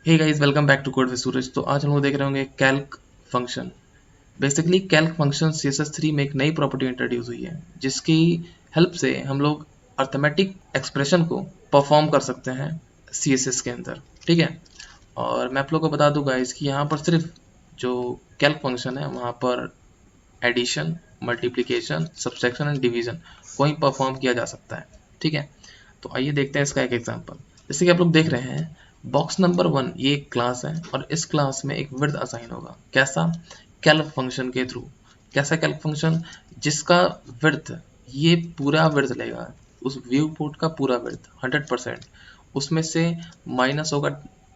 Hey guys, welcome back to code with Suraj. तो आज हम लोग देख रहे होंगे calc function. Basically calc function CSS3 में एक नई प्रॉपर्टी इंट्रोड्यूस हुई है जिसकी हेल्प से हम लोग अर्थमेटिक एक्सप्रेशन को परफॉर्म कर सकते हैं CSS के अंदर। ठीक है, और मैं आप लोग को बता दूं गाइस कि यहाँ पर सिर्फ जो कैल्क फंक्शन है वहाँ पर addition, multiplication, subtraction and division को ही परफॉर्म किया जा सकता है। ठीक है, तो आइए देखते हैं इसका एक एग्जांपल। जैसे कि आप लोग देख रहे हैं, बॉक्स नंबर 1 ये एक क्लास है और इस क्लास में एक विड्थ असाइन होगा। कैसा? कैल्क फंक्शन के थ्रू। कैसा कैल्क फंक्शन? जिसका विड्थ, ये पूरा विड्थ लेगा, उस व्यू पोर्ट का पूरा विड्थ 100%, उसमें से माइनस होगा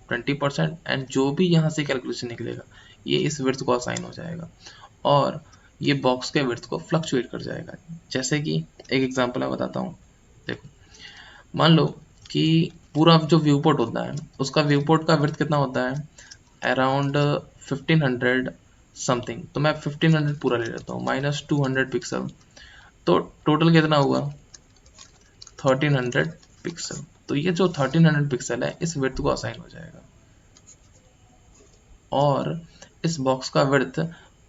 20% एंड जो भी यहाँ से कैलकुलेशन निकलेगा ये इस विड्थ को असाइन हो जाएगा और ये बॉक्स के विड्थ को फ्लक्चुएट कर जाएगा। जैसे कि एक एग्जांपल मैं बताता हूँ। देखो, मान लो कि पूरा जो व्यू पोर्ट होता है उसका व्यू पोर्ट का विड्थ कितना होता है? Around 1500 something. तो मैं 1500 पूरा ले लेता हूँ माइनस 200 पिक्सल, तो टोटल कितना हुआ? 1300 पिक्सल। तो ये जो 1300 पिक्सल है इस विड्थ को असाइन हो जाएगा और इस बॉक्स का विड्थ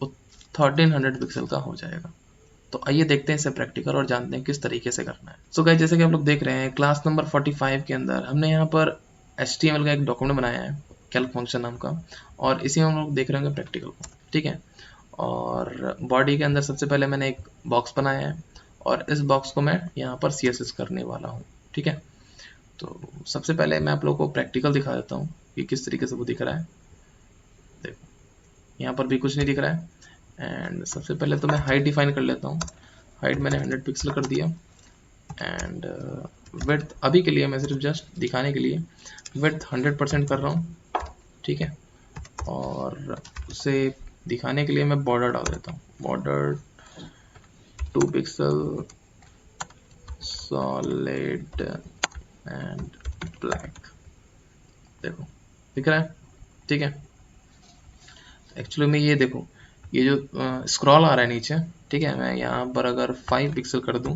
1300 पिक्सल का हो जाएगा। तो आइए देखते हैं इसे प्रैक्टिकल और जानते हैं किस तरीके से करना है। सो गाइस, जैसे कि आप लोग देख रहे हैं, क्लास नंबर 45 के अंदर हमने यहाँ पर HTML का एक डॉक्यूमेंट बनाया है कैल्क फंक्शन नाम का, और इसी में हम लोग देख रहे होंगे प्रैक्टिकल को। ठीक है, और बॉडी के अंदर सबसे पहले मैंने एक बॉक्स बनाया है और इस बॉक्स को मैं यहाँ पर CSS करने वाला हूँ। ठीक है, तो सबसे पहले मैं आप लोगों को प्रैक्टिकल दिखा देता हूँ कि किस तरीके से वो दिख रहा है। देखो, यहाँ पर भी कुछ नहीं दिख रहा है एंड सबसे पहले तो मैं हाइट डिफाइन कर लेता हूँ। हाइट मैंने 100 पिक्सल कर दिया एंड विड्थ अभी के लिए मैं सिर्फ जस्ट दिखाने के लिए विड्थ 100% कर रहा हूँ। ठीक है, और उसे दिखाने के लिए मैं बॉर्डर डाल देता हूँ। Border 2 pixel solid and black. देखो, दिख रहा है? ठीक है, एक्चुअली में ये देखो, ये जो स्क्रॉल आ रहा है नीचे, ठीक है, मैं यहाँ पर अगर 5 पिक्सल कर दूँ,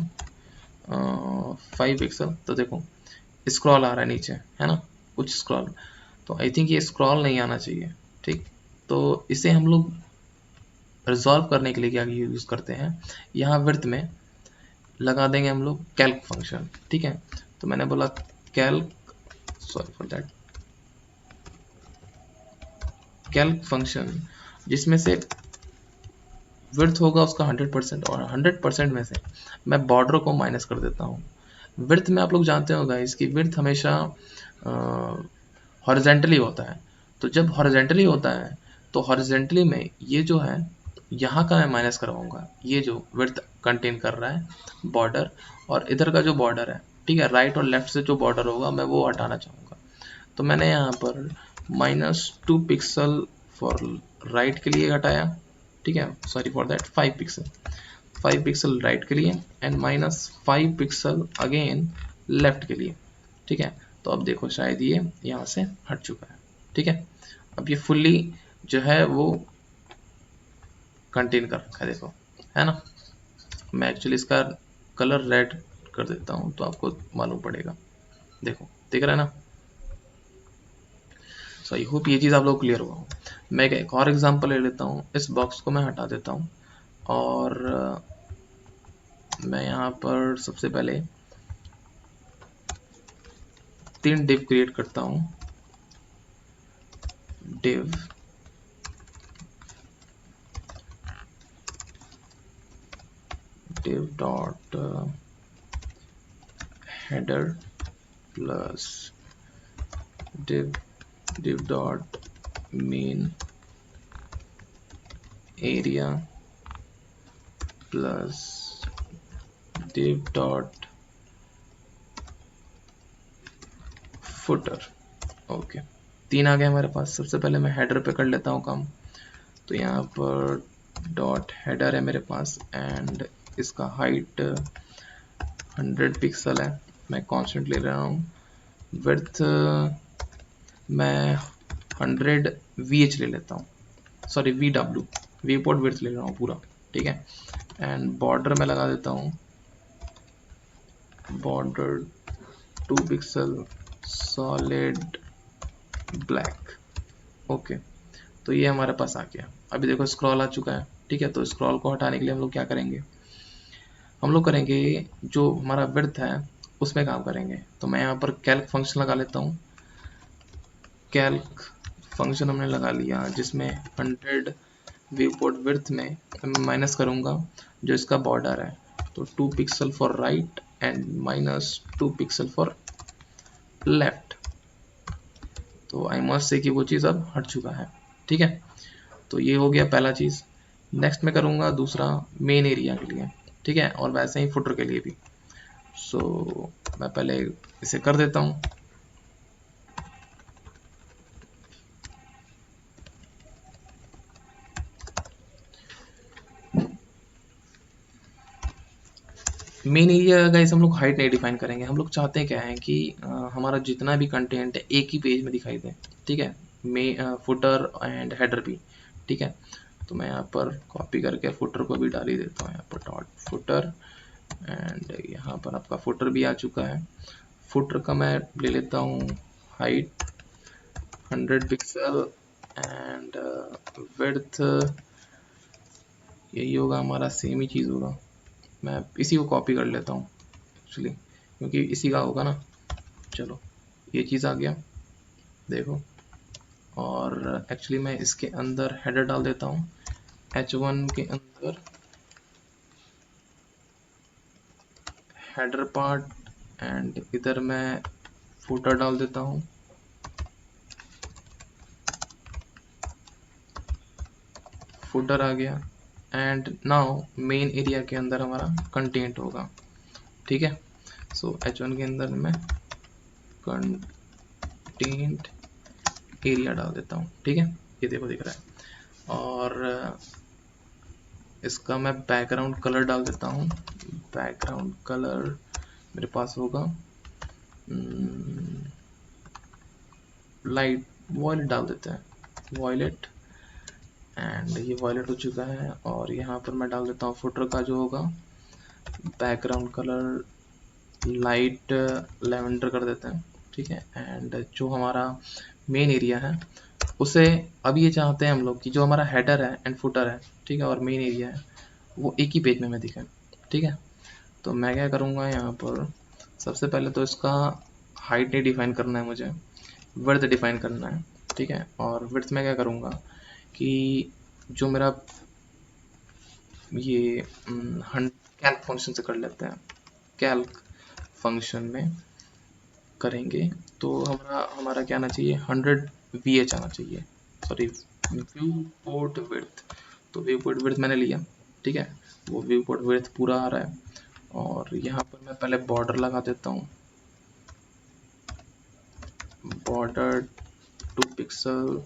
5 पिक्सल, तो देखो स्क्रॉल आ रहा है नीचे, है ना, कुछ स्क्रॉल। तो आई थिंक ये स्क्रॉल नहीं आना चाहिए। ठीक, तो इसे हम लोग रिजॉल्व करने के लिए क्या यूज़ करते हैं, यहाँ विड्थ में लगा देंगे हम लोग कैल्क फंक्शन। ठीक है, तो मैंने बोला Calc, sorry for that, Calc function जिसमें से विड्थ होगा उसका 100% और 100% में से मैं बॉर्डर को माइनस कर देता हूँ। विड्थ में आप लोग जानते हो गाइस कि विड्थ हमेशा हॉरिजेंटली होता है। तो जब हॉरिजेंटली होता है तो हॉरिजेंटली में ये जो है यहाँ का मैं माइनस करवाऊंगा, ये जो विड्थ कंटेन कर रहा है बॉर्डर, और इधर का जो बॉर्डर है, ठीक है, राइट और लेफ्ट से जो बॉर्डर होगा मैं वो हटाना चाहूँगा। तो मैंने यहाँ पर -2 पिक्सल फॉर राइट के लिए हटाया। ठीक है, sorry for that, 5 pixel right के लिए एंड -5 पिक्सल अगेन लेफ्ट के लिए। ठीक है, तो अब देखो शायद ये यहाँ से हट चुका है। ठीक है, अब ये फुल्ली जो है वो कंटेन कर रखा है, देखो, है ना। मैं एक्चुअली इसका कलर रेड कर देता हूँ तो आपको मालूम पड़ेगा। देखो, दिख रहा है ना। सो आई होप ये चीज़ आप लोग क्लियर हुआ हो। मैं एक और एग्जांपल ले लेता हूँ। इस बॉक्स को मैं हटा देता हूँ और मैं यहाँ पर सबसे पहले 3 डिव क्रिएट करता हूँ। Div dot header plus div dot main area plus div dot footer. Okay, 3 आ गए हमारे पास। सबसे पहले मैं हेडर पे कर लेता हूँ काम। तो यहाँ पर डॉट हेडर है मेरे पास एंड इसका हाइट 100 पिक्सल है। मैं कांस्टेंट ले रहा हूँ। विड्थ मैं 100 VH ले लेता हूँ, sorry VW, view port width ले रहा हूँ पूरा। ठीक है, एंड बॉर्डर में लगा देता हूँ border 2 pixel solid black. Okay, तो ये हमारे पास आ गया। अभी देखो स्क्रॉल आ चुका है, ठीक है। तो स्क्रॉल को हटाने के लिए हम लोग क्या करेंगे, हम लोग करेंगे जो हमारा विड्थ है उसमें काम करेंगे। तो मैं यहाँ पर कैल्क फंक्शन लगा लेता हूँ। कैल्क फंक्शन हमने लगा लिया, जिसमें 100 व्यू पोर्ट विड्थ में माइनस करूँगा जो इसका बॉर्डर है, तो 2 pixel for right and -2 pixel for left. तो आई मस्ट से कि वो चीज़ अब हट चुका है, ठीक है। तो ये हो गया पहला चीज़। नेक्स्ट मैं करूँगा दूसरा मेन एरिया के लिए, ठीक है, और वैसे ही फुटर के लिए भी। सो मैं पहले इसे कर देता हूँ। मेन एरिया गाइस हम लोग हाइट नहीं डिफाइन करेंगे। हम लोग चाहते हैं क्या है कि हमारा जितना भी कंटेंट है एक ही पेज में दिखाई दे, ठीक है। फुटर एंड हेडर भी, ठीक है। तो मैं यहाँ पर कॉपी करके फुटर को भी डाल ही देता हूँ, यहाँ पर डॉट फुटर, एंड यहाँ पर आपका फुटर भी आ चुका है। फुटर का मैं ले लेता हूँ हाइट 100 पिक्सल एंड विड्थ यही होगा हमारा, सेम ही चीज़ होगा। मैं इसी को कॉपी कर लेता हूँ एक्चुअली, क्योंकि इसी का होगा ना। चलो ये चीज़ आ गया, देखो। और एक्चुअली मैं इसके अंदर हेडर डाल देता हूँ, H1 के अंदर हेडर पार्ट, एंड इधर मैं फुटर डाल देता हूँ। फुटर आ गया, एंड नाउ मेन एरिया के अंदर हमारा कंटेंट होगा, ठीक है। सो H1 के अंदर मैं कंटेंट एरिया डाल देता हूँ, ठीक है। ये देखो दिख रहा है। और इसका मैं बैकग्राउंड कलर डाल देता हूँ। बैकग्राउंड कलर मेरे पास होगा लाइट वॉयलेट डाल देते हैं, वॉयलेट, एंड ये वॉयलेट हो चुका है। और यहाँ पर मैं डाल देता हूँ फुटर का जो होगा बैकग्राउंड कलर लाइट लेवेंडर कर देते हैं, ठीक है। एंड जो हमारा मेन एरिया है उसे अब ये चाहते हैं हम लोग कि जो हमारा हेडर है एंड फुटर है, ठीक है, और मेन एरिया है वो एक ही पेज में दिखे, ठीक है। तो मैं क्या करूँगा यहाँ पर, सबसे पहले तो इसका हाइट नहीं डिफाइन करना है मुझे, विड्थ डिफाइन करना है, ठीक है। और विड्थ में क्या करूँगा कि जो मेरा ये कैल्क फंक्शन से कर लेते हैं। कैल्क फंक्शन में करेंगे तो हमारा हमारा क्या आना चाहिए, 100 VH आना चाहिए, सॉरी व्यू पोर्ट विड्थ। तो व्यू पोर्ट विड्थ मैंने लिया, ठीक है। वो व्यू पोर्ट विड्थ पूरा आ रहा है। और यहाँ पर मैं पहले बॉर्डर लगा देता हूँ, border 2 pixel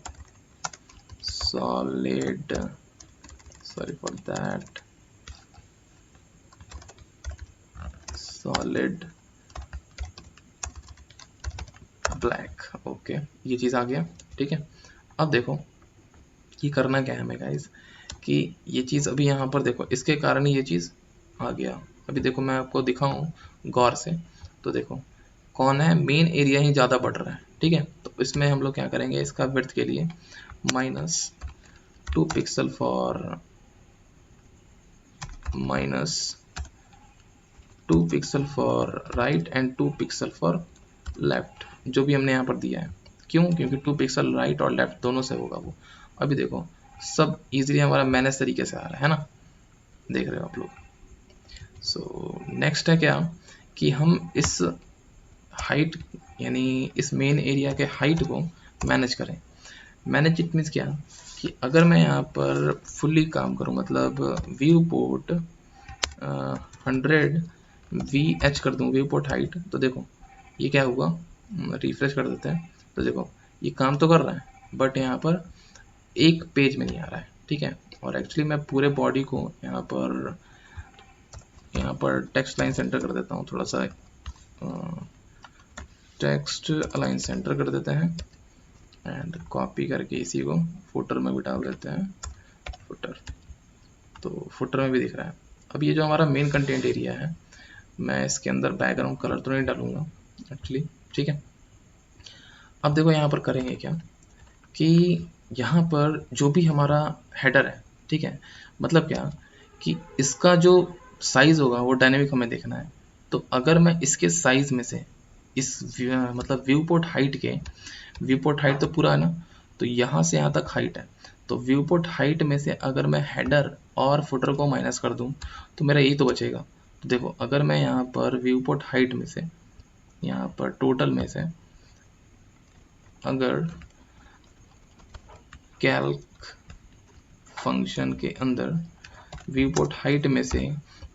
solid, sorry for that, solid black. Okay, ये चीज़ आ गया, ठीक है। अब देखो कि करना क्या है हमें गाइस, कि ये चीज़ अभी यहाँ पर देखो इसके कारण ही ये चीज़ आ गया। अभी देखो मैं आपको दिखाऊं गौर से, तो देखो कौन है, मेन एरिया ही ज़्यादा बढ़ रहा है, ठीक है। तो इसमें हम लोग क्या करेंगे, इसका विड्थ के लिए -2 pixel for -2 pixel for right and 2 pixel for left, जो भी हमने यहाँ पर दिया है। क्यों, क्योंकि 2 पिक्सल राइट और लेफ्ट दोनों से होगा वो। अभी देखो सब इजीली हमारा मैनेज तरीके से आ रहा है ना, देख रहे हो आप लोग। सो नेक्स्ट है क्या कि हम इस हाइट यानी इस मेन एरिया के हाइट को मैनेज करें। मैनेज इट मीन्स क्या कि अगर मैं यहाँ पर फुल्ली काम करूँ, मतलब व्यू पोर्ट 100 VH कर दूँ व्यू पोर्ट हाइट, तो देखो ये क्या हुआ, रिफ्रेश कर देते हैं। तो देखो ये काम तो कर रहा है बट यहाँ पर एक पेज में नहीं आ रहा है, ठीक है। और एक्चुअली मैं पूरे बॉडी को यहाँ पर टेक्स्ट लाइन सेंटर कर देता हूँ, थोड़ा सा टेक्स्ट अलाइन सेंटर कर देते हैं, एंड कॉपी करके इसी को फुटर में भी डाल देते हैं, फुटर। तो फुटर में भी दिख रहा है। अब ये जो हमारा मेन कंटेंट एरिया है, मैं इसके अंदर बैकग्राउंड कलर तो नहीं डालूंगा एक्चुअली, ठीक है। अब देखो यहाँ पर करेंगे क्या कि यहाँ पर जो भी हमारा हेडर है, ठीक है, मतलब क्या कि इसका जो साइज होगा वो डायनेमिक हमें देखना है। तो अगर मैं इसके साइज में से मतलब व्यू पोर्ट हाइट के, व्यू पोर्ट हाइट तो पूरा है ना, तो यहाँ से यहाँ तक हाइट है, तो व्यू पोर्ट हाइट में से अगर मैं हेडर और फुटर को माइनस कर दूं तो मेरा यही तो बचेगा। तो देखो अगर मैं यहाँ पर व्यू पोर्ट हाइट में से, यहाँ पर टोटल में से अगर कैल्क फंक्शन के अंदर व्यू पोर्ट हाइट में से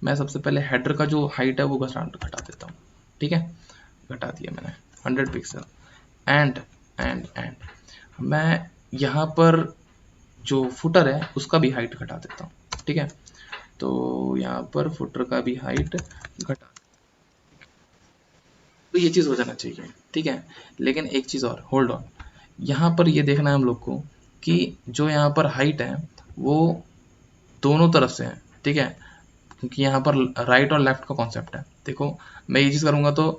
मैं सबसे पहले हेडर का जो हाइट है वो घटा देता हूँ, ठीक है, घटा दिया मैंने 100 पिक्सल। एंड मैं यहाँ पर जो फुटर है उसका भी हाइट घटा देता हूँ, ठीक है, तो यहाँ पर फुटर का भी हाइट घटा, तो ये चीज़ हो जाना चाहिए, ठीक है। लेकिन एक चीज़ और, होल्ड ऑन, यहाँ पर ये देखना है हम लोग को कि जो यहाँ पर हाइट है वो दोनों तरफ से है, ठीक है, क्योंकि यहाँ पर राइट और लेफ्ट का कॉन्सेप्ट है। देखो मैं ये चीज़ करूँगा तो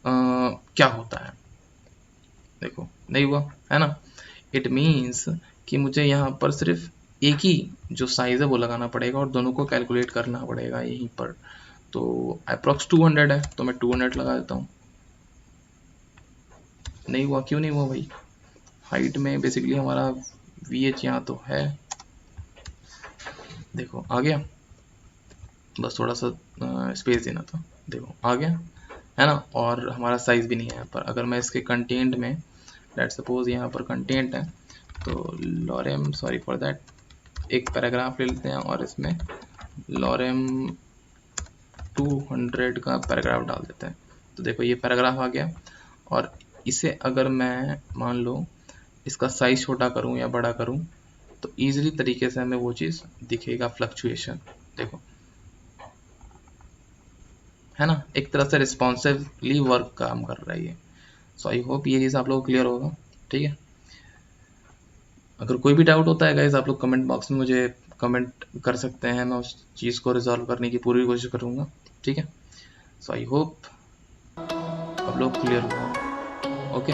क्या होता है, देखो नहीं हुआ है ना, इट मीन्स कि मुझे यहाँ पर सिर्फ एक ही जो साइज़ है वो लगाना पड़ेगा और दोनों को कैलकुलेट करना पड़ेगा यहीं पर। तो अप्रॉक्स 200 है तो मैं 200 लगा देता हूँ। नहीं हुआ, क्यों नहीं हुआ भाई, हाइट में बेसिकली हमारा VH यहाँ तो है, देखो आ गया, बस थोड़ा सा स्पेस देना था, देखो आ गया है ना, और हमारा साइज़ भी नहीं है यहाँ पर। अगर मैं इसके कंटेंट में, लेट सपोज यहाँ पर कंटेंट है, तो लॉरेम, सॉरी फॉर दैट, एक पैराग्राफ ले लेते हैं और इसमें लॉरेम 200 का पैराग्राफ डाल देते हैं। तो देखो ये पैराग्राफ आ गया, और इसे अगर मैं मान लो इसका साइज छोटा करूं या बड़ा करूं तो ईजिली तरीके से हमें वो चीज़ दिखेगा, फ्लक्चुएशन, देखो है ना, एक तरह से रिस्पॉन्सिवली वर्क काम कर रहा है ये। सो आई होप ये चीज़ आप लोगों को क्लियर होगा, ठीक है। अगर कोई भी डाउट होता है गाइज आप लोग कमेंट बॉक्स में मुझे कमेंट कर सकते हैं, मैं उस चीज़ को रिजॉल्व करने की पूरी कोशिश करूँगा, ठीक है। सो आई होप आप लोग क्लियर हुआ, okay.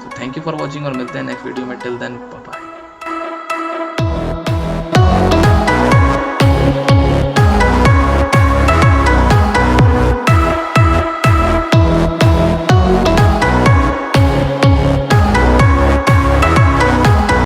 So thank you for watching और मिलते हैं नेक्स्ट वीडियो में, टिल देन बाय बाय।